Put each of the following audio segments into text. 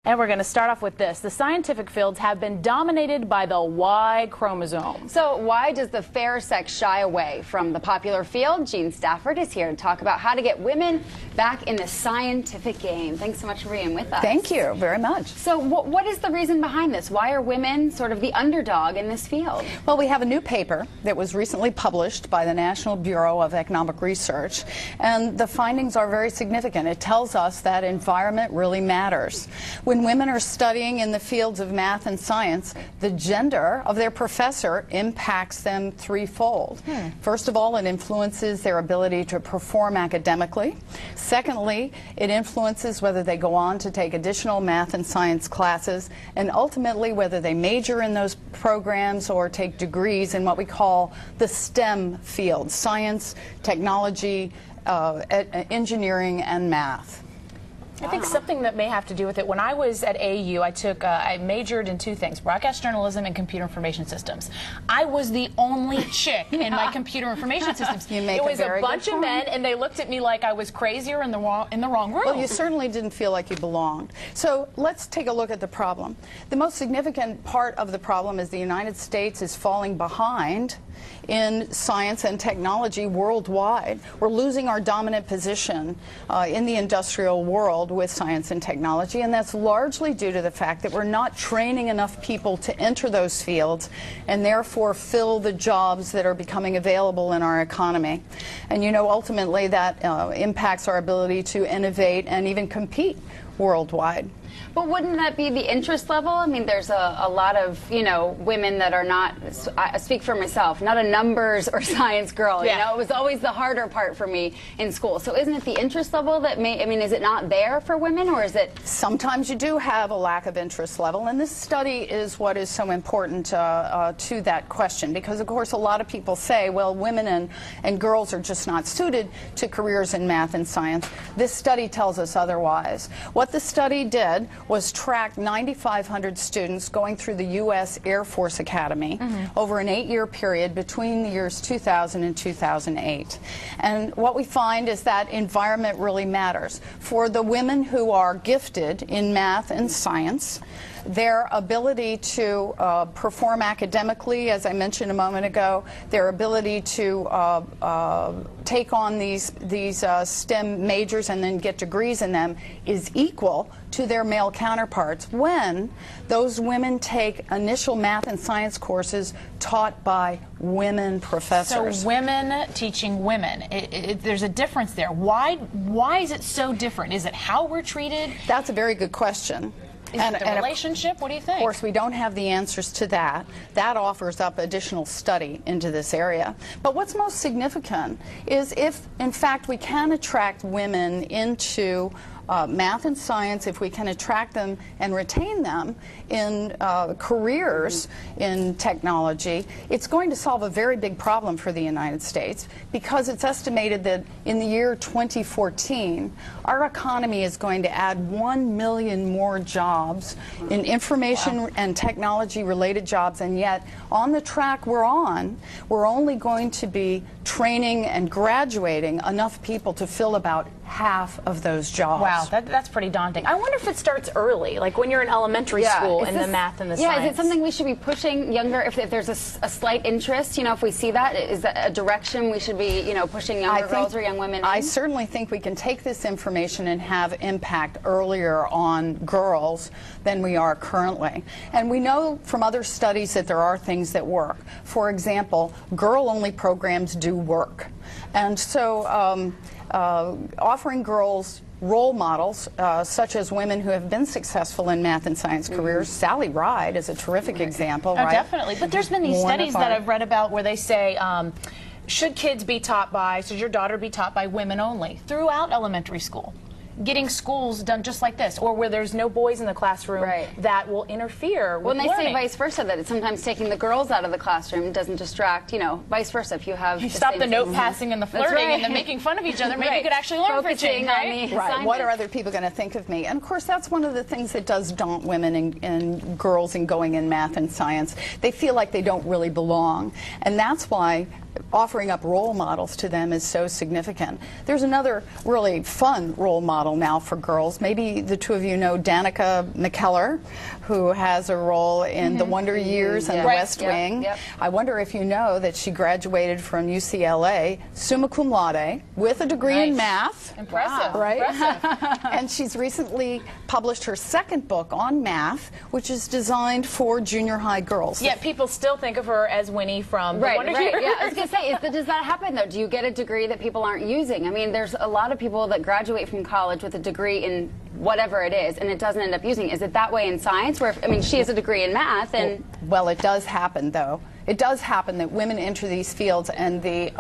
And we're going to start off with this. The scientific fields have been dominated by the Y chromosome. So why does the fair sex shy away from the popular field? Jean Stafford is here to talk about how to get women back in the scientific game. Thanks so much for being with us. Thank you very much. So what is the reason behind this? Why are women sort of the underdog in this field? Well, we have a new paper that was recently published by the National Bureau of Economic Research, and the findings are very significant. It tells us that environment really matters. When women are studying in the fields of math and science, the gender of their professor impacts them threefold. First of all, it influences their ability to perform academically. Secondly, it influences whether they go on to take additional math and science classes, and ultimately whether they major in those programs or take degrees in what we call the STEM fields: science, technology, engineering, and math. I think something that may have to do with it. When I was at AU, I majored in two things: broadcast journalism and computer information systems. I was the only chick in my computer information systems. It was a bunch of men, and they looked at me like I was crazy or in the wrong room. Well, you certainly didn't feel like you belonged. So let's take a look at the problem. The most significant part of the problem is the United States is falling behind in science and technology worldwide. We're losing our dominant position in the industrial world with science and technology, and that's largely due to the fact that we're not training enough people to enter those fields and therefore fill the jobs that are becoming available in our economy. And you know, ultimately that impacts our ability to innovate and even compete worldwide. But wouldn't that be the interest level? I mean, there's a lot of, you know, women that are not, I speak for myself, not a numbers or science girl. You know, it was always the harder part for me in school. So isn't it the interest level that I mean, is it not there for women, or is it? Sometimes you do have a lack of interest level, and this study is what is so important to that question, because of course a lot of people say, well, women and girls are just not suited to careers in math and science. This study tells us otherwise. What the study did was track 9,500 students going through the U.S. Air Force Academy over an 8-year period between the years 2000 and 2008. And what we find is that environment really matters. For the women who are gifted in math and science, their ability to perform academically, as I mentioned a moment ago, their ability to take on these STEM majors and then get degrees in them is equal to their male counterparts when those women take initial math and science courses taught by women professors. So women teaching women, there's a difference there. Why is it so different? Is it how we're treated? That's a very good question. Is it the relationship? What do you think? Of course, we don't have the answers to that. That offers up additional study into this area. But what's most significant is if, in fact, we can attract women into math and science, if we can attract them and retain them in careers in technology, it's going to solve a very big problem for the United States, because it's estimated that in the year 2014, our economy is going to add 1 million more jobs in information and technology related jobs, and yet on the track we're on, we're only going to be training and graduating enough people to fill about half of those jobs. Wow, that's pretty daunting. I wonder if it starts early, like when you're in elementary school in the math and the science. Is it something we should be pushing younger, if there's a slight interest, you know, if we see that, is that a direction we should be, you know, pushing younger girls or young women in? I certainly think we can take this information and have impact earlier on girls than we are currently. And we know from other studies that there are things that work. For example, girl-only programs do work. And so offering girls role models, such as women who have been successful in math and science careers. Sally Ride is a terrific example, right? Definitely. But there's been these studies that I've read about where they say, should kids be taught by, should your daughter be taught by women only throughout elementary school? Getting schools done just like this, or where there's no boys in the classroom that will interfere with learning. Well, and they say vice versa, that it's sometimes taking the girls out of the classroom doesn't distract, you know, vice versa. If you have stop the note passing and the flirting and the making fun of each other, maybe you could actually learn for a change, right? What are other people going to think of me? And of course, that's one of the things that does daunt women and girls in going in math and science. They feel like they don't really belong, and that's why offering up role models to them is so significant. There's another really fun role model now for girls. Maybe the two of you know Danica McKellar, who has a role in The Wonder Years and The West Wing. I wonder if you know that she graduated from UCLA summa cum laude with a degree in math. Impressive. Right? Impressive. And she's recently published her second book on math, which is designed for junior high girls. Yet people still think of her as Winnie from The Wonder Years. Yeah, I was going to say, does that happen, though? Do you get a degree that people aren't using? I mean, there's a lot of people that graduate from college with a degree in whatever it is, and it doesn't end up using it. Is it that way in science, where, I mean, she has a degree in math, and... Well, it does happen, though. It does happen that women enter these fields and the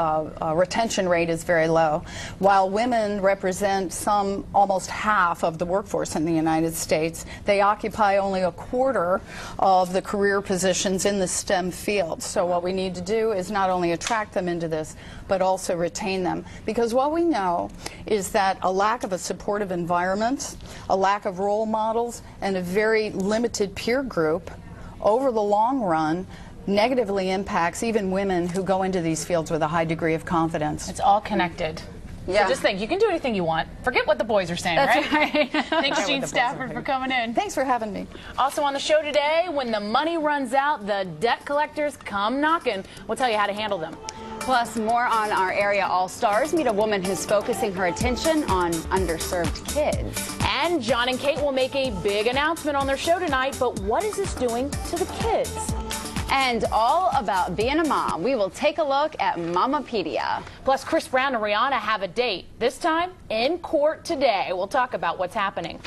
retention rate is very low. While women represent almost half of the workforce in the United States, they occupy only a quarter of the career positions in the STEM field. So what we need to do is not only attract them into this, but also retain them. Because what we know is that a lack of a supportive environment, a lack of role models, and a very limited peer group over the long run negatively impacts even women who go into these fields with a high degree of confidence. It's all connected. Yeah. So just think, you can do anything you want. Forget what the boys are saying, right? Thanks, Jean Stafford, for coming in. Thanks for having me. Also on the show today, when the money runs out, the debt collectors come knocking. We'll tell you how to handle them. Plus, more on our area all-stars. Meet a woman who's focusing her attention on underserved kids. And John and Kate will make a big announcement on their show tonight, but what is this doing to the kids? And all about being a mom. We will take a look at Mamapedia. Plus, Chris Brown and Rihanna have a date, this time in court today. We'll talk about what's happening.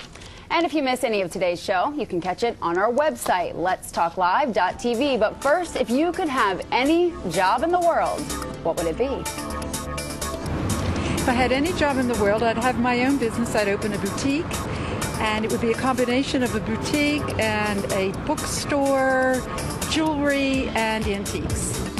And if you miss any of today's show, you can catch it on our website, letstalklive.tv. But first, if you could have any job in the world, what would it be? If I had any job in the world, I'd have my own business. I'd open a boutique, and it would be a combination of a boutique and a bookstore, jewelry, and antiques.